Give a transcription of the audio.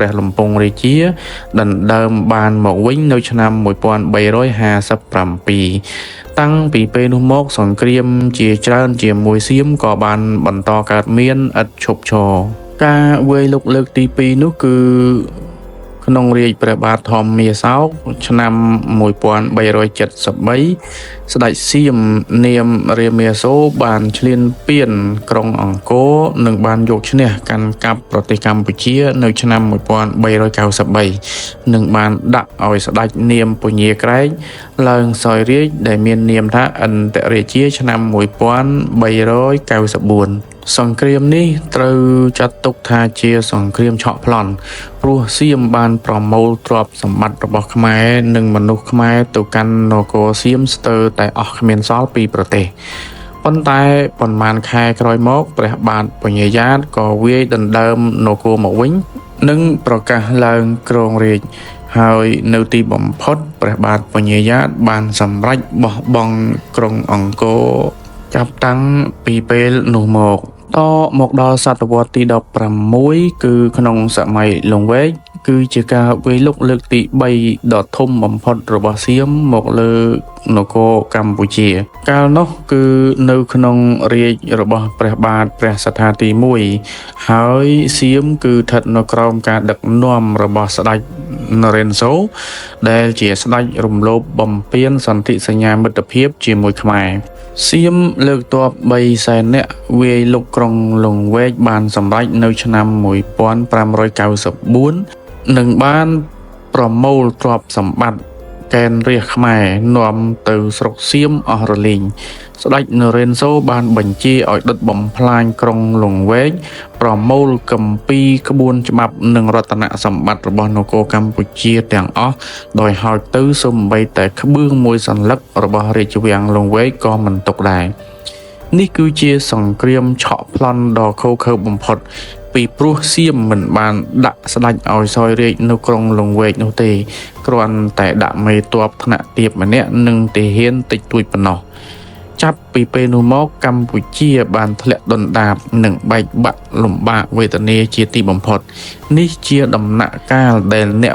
ព្រះលំពង់រាជាដណ្ដើមបានមកវិញនៅឆ្នាំ1357តាំងពីពេលនោះមកសង្គ្រាមជាច្រើនជាមួយសៀមក៏បានបន្តកើតមានឥតឈប់ឈរការវាយលុកលើកទី2នោះគឺក្នុងរាជ្យព្រះបាទធម្មាសោកឆ្នាំ1373ស្ដេចសៀមនាមរាមាសូរបានឈ្លានពានក្រុងអង្គរនិងបានយកឈ្នះកាន់កាប់ប្រទេសកម្ពុជានៅឆ្នាំ1393និងបានដាក់ឲ្យស្ដេចនាមពញាក្រែកឡើងសោយរាជ្យដែលមាននាមថាឥន្ទរាជាឆ្នាំ1394សង្គ្រាមនេះត្រូវចាត់ទុកថាជាសង្គ្រាមឆក់ប្លន់ព្រោះសៀមបានប្រមូលទ្រព្យសម្បត្តិរបស់ខ្មែរនិងមនុស្សខ្មែរទៅកាន់នគរសៀមស្ទើរតែអស់គ្មានសល់ពីប្រទេសប៉ុន្តែប៉ុន្មានខែក្រោយមកព្រះបាទពញ្ញាយ៉ាតក៏វាយដណ្ដើមនគរមកវិញនិងប្រកាសឡើងគ្រងរាជ្យហើយនៅទីបំផុតព្រះបាទពញ្ញាយ៉ាតបានសម្រេចបោះបង់ក្រុងអង្គរចាប់តាំងពីពេលនោះមកដល់សតវត្សទី16គឺក្នុងសម័យលង្វែកគឺជាការវាយលុកលើកទី3ដ៏ធំបំផុតរបស់សៀមមកលើនគរកម្ពុជាកាលនោះគឺនៅក្នុងរាជ្យរបស់ព្រះបាទព្រះសត្ថាទី1ហើយសៀមគឺស្ថិតនៅក្រោមការដឹកនាំរបស់ស្ដេចនរេនសូដែលជាស្ដេចរំលោភបំពានសន្ធិសញ្ញាមិត្តភាពជាមួយខ្មែរសៀមលើកទ័ព300,000នាក់វាយលុកក្រុងលង្វែកបានសម្រេចនៅឆ្នាំ1594និងបានប្រមូលទ្រព្យសម្បត្តិកេណ្ឌរាស្ត្រខ្មែរនាំទៅស្រុកសៀមអស់រលីងស្ដេចនរេនសូបានបញ្ជាឲ្យដុតបំផ្លាញក្រុងលង្វែកប្រមូលគម្ពីរក្បួនច្បាប់និងរតនសម្បត្តិរបស់នគរកម្ពុជាទាំងអស់ដោយហោចទៅសូម្បីតែក្បឿងមួយសន្លឹករបស់រាជវាំងលង្វែកក៏មិនទុកដែរនេះគឺជាសង្គ្រាមឆក់ប្លន់ដ៏ឃោរឃៅបំផុតពីព្រោះសៀមមិនបានដាក់ស្ដេចឲ្យសោយរាជ្យនៅក្រុងលង្វែកនោះទេគ្រាន់តែដាក់មេទ័ពថ្នាក់ទាបម្នាក់និងទាហានតិចតួចប៉ុណ្ណោះចាប់ពីពេលនោះមកកម្ពុជាបានធ្លាក់ដុនដាបនិងបែកបាក់លំបាកវេទនាជាទីបំផុតនេះជាដំណាក់កាលដែលអ្នក